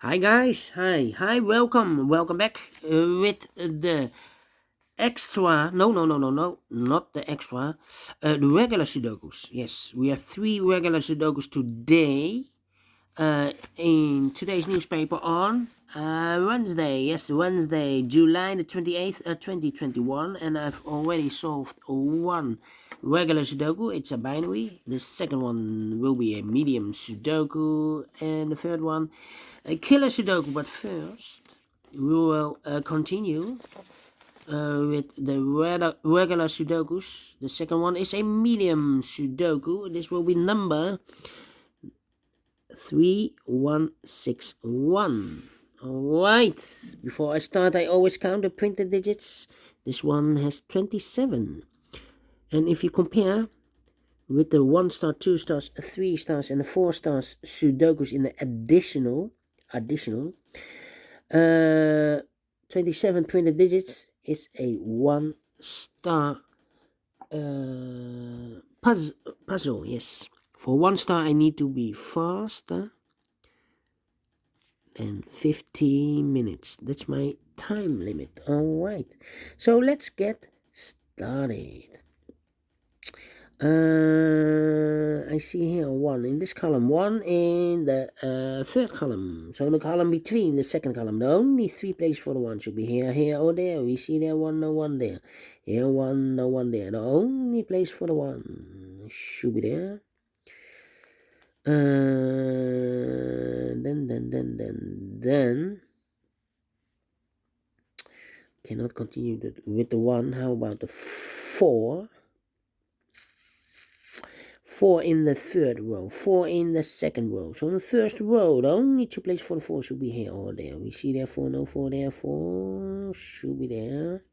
Hi guys, hi, welcome back with the extra. No, not the extra. The regular Sudokus. Yes, we have 3 regular Sudokus today. In today's newspaper on Wednesday. Yes, Wednesday, July the 28th, 2021, and I've already solved one regular Sudoku. It's a binary. The second one will be a medium Sudoku, and the third one a killer Sudoku. But first, we will continue with the regular Sudokus. The second one is a medium Sudoku. This will be number 3161. Alright, before I start, I always count the printed digits. This one has 27. And if you compare with the 1 star, 2 stars, 3 stars, and the 4 stars Sudokus in the additional 27 printed digits is a 1 star puzzle. Yes, for 1 star I need to be faster than 15 minutes. That's my time limit. Alright, so let's get started. I see here 1 in this column, 1 in the third column. So the column between the second column, the only 3 places for the 1 should be here, or there. We see there 1, no 1 there. Here 1, no 1 there. The only place for the 1 should be there. Then cannot continue with the 1. How about the 4? 4 in the third row, 4 in the second row. So in the first row, the only 2 places for the 4 should be here or there. We see there 4, no 4 there, 4 should be there.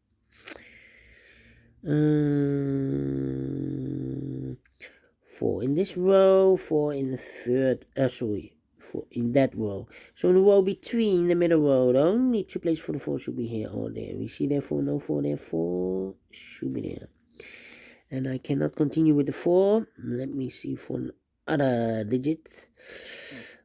4 in this row, 4 in the third, 4 in that row. So in the row between the middle row, the only 2 places for the 4 should be here or there. We see there 4, no 4 there, 4 should be there. And I cannot continue with the 4. Let me see for another digit.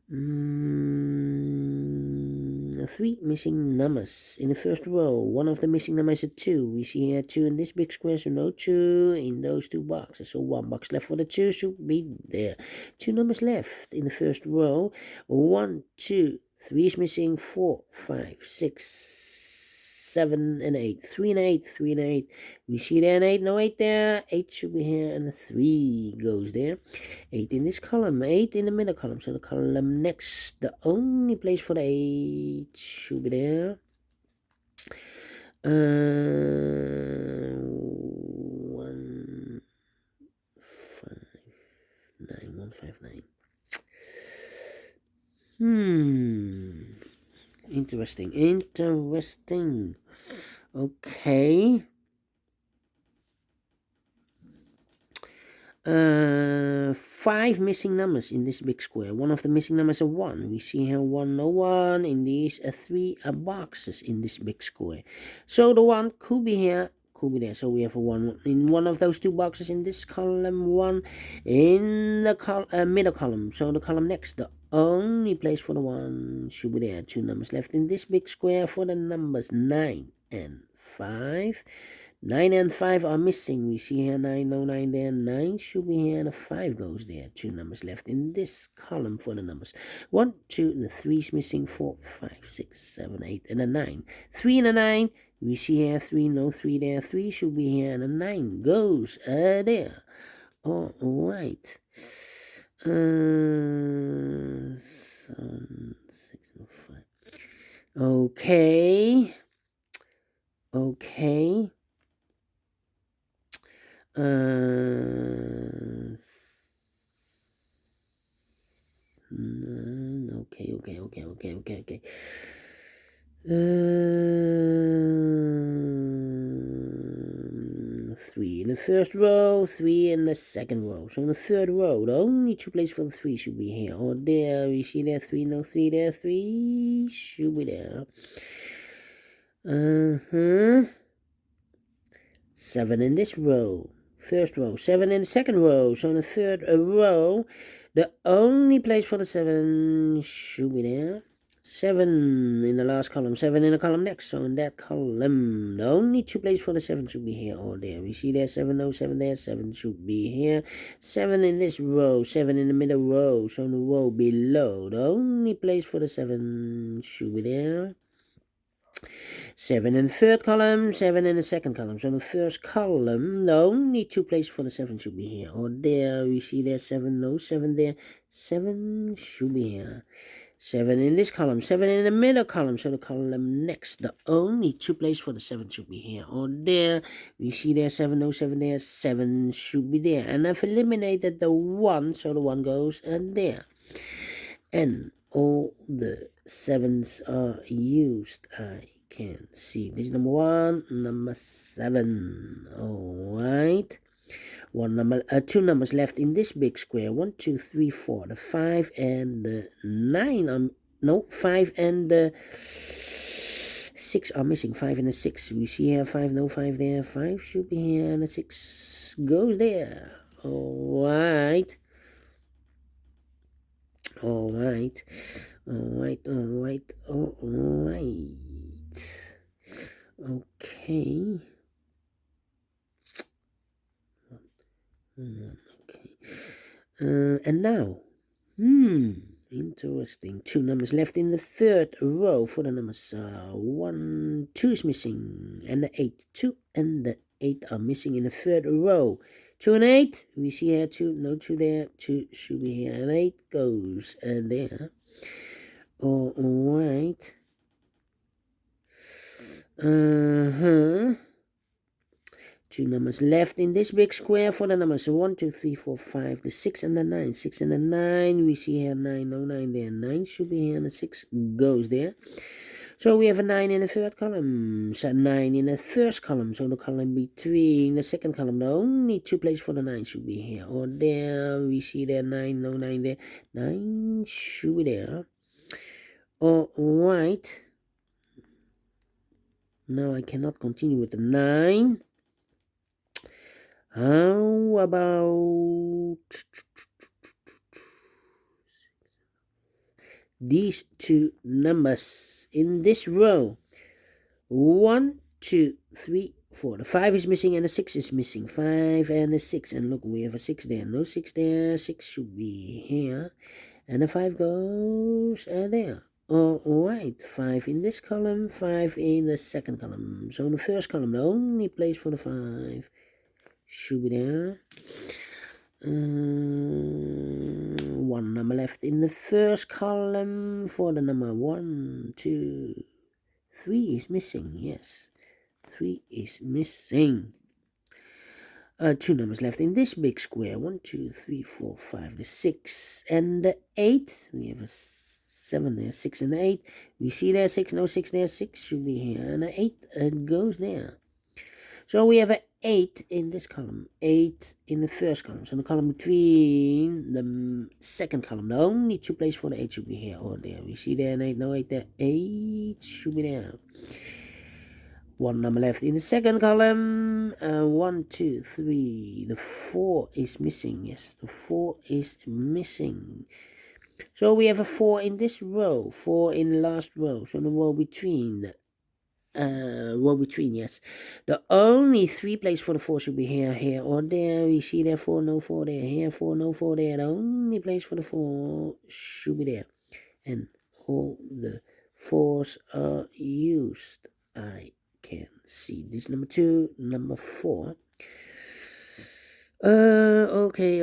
3 missing numbers in the first row. One of the missing numbers is a 2. We see here 2 in this big square, so no 2 in those 2 boxes. So 1 box left for the 2 should be there. 2 numbers left in the first row. 1, 2, 3 is missing. 4, 5, 6, 7 and 8. 3 and 8, 3 and 8. We see there an 8, no 8 there. 8 should be here, and the 3 goes there. 8 in this column, 8 in the middle column. So the column next, the only place for the 8 should be there. 1, 5, 9, 1, 5, 9. Interesting. Okay. 5 missing numbers in this big square. One of the missing numbers is 1. We see here 1, no 1 in these 3 boxes in this big square. So the 1 could be here, could be there. So we have a 1 in one of those 2 boxes in this column, 1 in the middle column. So the column next, the only place for the 1 should be there. 2 numbers left in this big square for the numbers 9 and 5. 9 and 5 are missing. We see here 9, no 9 there. 9 should be here, and a 5 goes there. 2 numbers left in this column for the numbers 1, 2, the 3 is missing. 4, 5, 6, 7, 8, and a 9. 3 and a 9. We see here 3, no 3 there. 3 should be here, and a 9 goes there. All right. 7, 6, and 5. Okay. Okay. Okay. 3 in the first row, 3 in the second row. So in the third row, the only 2 places for the 3 should be here or there. We see there 3, no 3 there. 3 should be there. 7 in this row. First row, 7 in the second row. So in the third row, the only place for the 7 should be there. 7 in the last column, 7 in the column next. So in that column, the only 2 places for the 7 should be here or there. We see there 7, no 7 there, 7 should be here. 7 in this row, 7 in the middle row. So in the row below, the only place for the 7 should be there. 7 in the third column, 7 in the second column. So in the first column, the only 2 places for the 7 should be here or there. We see there 7, no 7 there, 7 should be here. 7 in this column, 7 in the middle column, so the column next, the only 2 places for the 7 should be here or there. We see there 7, no 7 there, 7 should be there. And I've eliminated the 1, so the 1 goes there. And all the 7s are used. I can see this number 1, number 7. Alright. 2 numbers left in this big square. 1, 2, 3, 4. The 5 and the 9 no, 5 and the 6 are missing. 5 and the 6. We see here 5, no 5 there. 5 should be here and the 6 goes there. Alright. Alright. Okay. Okay. And now, interesting. 2 numbers left in the third row for the numbers 1, 2 is missing, and the 8, 2 and the 8 are missing in the third row. 2 and 8, we see here 2, no 2 there, 2 should be here, and 8 goes there. Alright. 2 numbers left in this big square for the numbers 1, 2, 3, 4, 5, the 6 and the 9. 6 and the 9, we see here 9, no 9 there. 9 should be here and the 6 goes there. So we have a 9 in the third column, so 9 in the first column. So the column between the second column, the only 2 places for the 9 should be here or there. We see there 9, no 9 there. 9 should be there. Alright. Now I cannot continue with the 9. How about these 2 numbers in this row? 1, 2, 3, 4. The 5 is missing and the 6 is missing. 5 and the 6. And look, we have a 6 there. No 6 there. 6 should be here. And the 5 goes there. Alright. 5 in this column. 5 in the second column. So in the first column, the only place for the 5 should be there. 1 number left in the first column for the number 1, 2, 3 is missing. Yes, 3 is missing. 2 numbers left in this big square. 1, 2, 3, 4, 5, the 6 and the 8. We have a 7 there, 6 and the 8. We see there 6, no 6 there. 6 should be here and the 8 goes there. So we have an 8 in this column, 8 in the first column. So the column between the second column, the only 2 places for the 8 should be here or there. We see there an 8, no 8 there. 8 should be there. 1 number left in the second column. 1, 2, 3. The 4 is missing. Yes, the 4 is missing. So we have a 4 in this row, 4 in the last row. So the row between yes. The only 3 places for the 4 should be here, here, or there. We see there 4, no 4 there. Here 4, no 4 there. The only place for the 4 should be there. And all the 4s are used. I can see this number 2, number 4. Okay.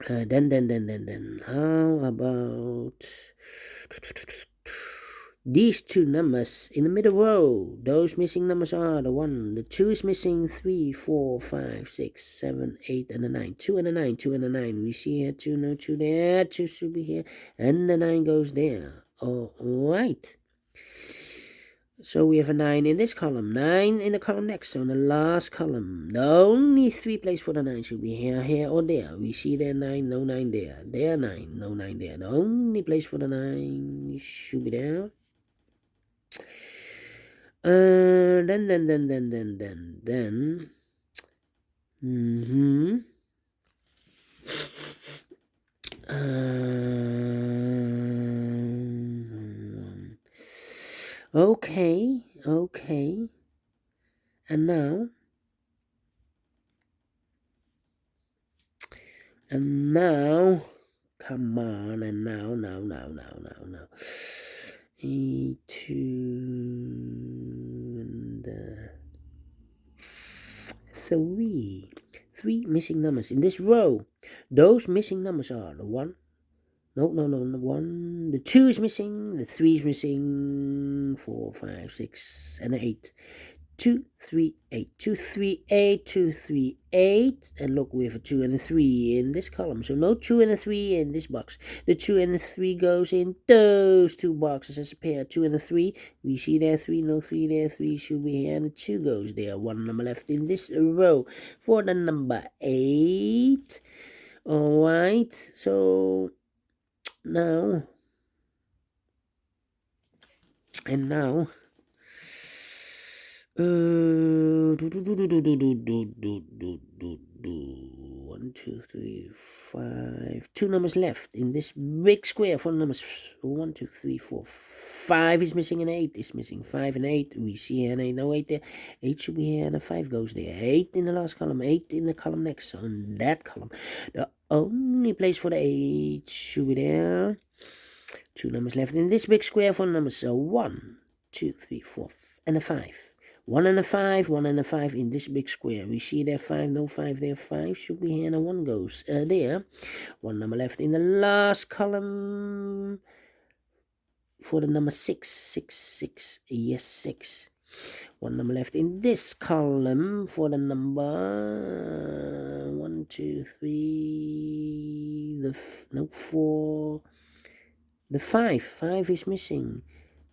Then how about these 2 numbers in the middle row? Those missing numbers are the 1, the 2 is missing, 3, 4, 5, 6, 7, 8, and the 9. 2 and the 9, 2 and the 9. We see here 2, no 2 there, 2 should be here, and the 9 goes there. Alright. So we have a 9 in this column, 9 in the column next, so in the last column. The only 3 places for the 9 should be here, here, or there. We see there 9, no 9 there. There 9, no 9 there. The only place for the 9 should be there. Then. Okay. And now, come on, and now. 2 and 3. 3 missing numbers in this row. Those missing numbers are the 1. No, 1. The 2 is missing, the 3 is missing, 4, 5, 6, and 8. 2, 3, 8, 2, 3, 8, 2, 3, 8, and look, we have a 2 and a 3 in this column, so no 2 and a 3 in this box. The 2 and the 3 goes in those two boxes as a pair. 2 and a 3, we see there 3, no 3 there, 3 should be here, and the 2 goes there. 1 number left in this row for the number 8. Alright, so now, and now, 1, 2, 3, 5. 2 numbers left in this big square. 4 numbers. 1, 2, 3, 4, 5 is missing, and 8 is missing. 5 and 8. We see here, and 8, no 8 there. 8 should be here, and a 5 goes there. 8 in the last column. 8 in the column next. So in that column, the only place for the 8 should be there. 2 numbers left in this big square. 4 numbers. So 1, 2, 3, 4, and a 5. 1 and a 5, 1 and a 5 in this big square. We see there 5, no 5 there, 5 should be here, and a 1 goes there. 1 number left in the last column for the number 6, 6, 6, yes, 6. 1 number left in this column for the number 1, 2, 3, no 4, the 5. 5 is missing.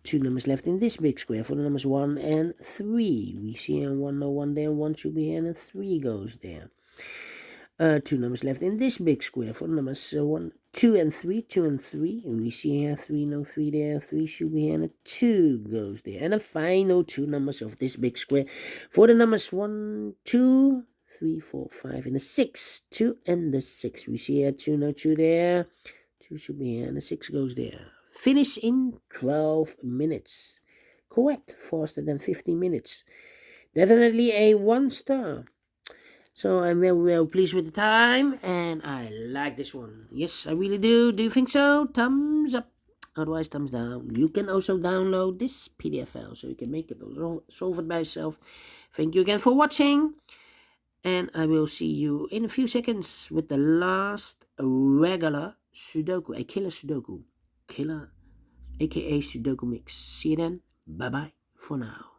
2 numbers left in this big square for the numbers 1 and 3. We see here 1, no 1 there, 1 should be here, and a 3 goes there. 2 numbers left in this big square for the numbers 1, 2 and 3, 2 and 3. And we see here 3, no 3 there, 3 should be here, and a 2 goes there. And the final 2 numbers of this big square for the numbers 1, 2, 3, 4, 5, and a 6. 2 and the 6. We see here 2, no 2 there, 2 should be here, and a 6 goes there. Finish in 12 minutes. Correct, faster than 15 minutes. Definitely a 1 star. So I'm very well pleased with the time, and I like this one. Yes, I really do. Do you think so? Thumbs up. Otherwise, thumbs down. You can also download this PDF file, so you can make it or solve it by yourself. Thank you again for watching, and I will see you in a few seconds with the last regular Sudoku, a killer Sudoku. Killer, aka Sudoku mix. See you then. Bye bye for now.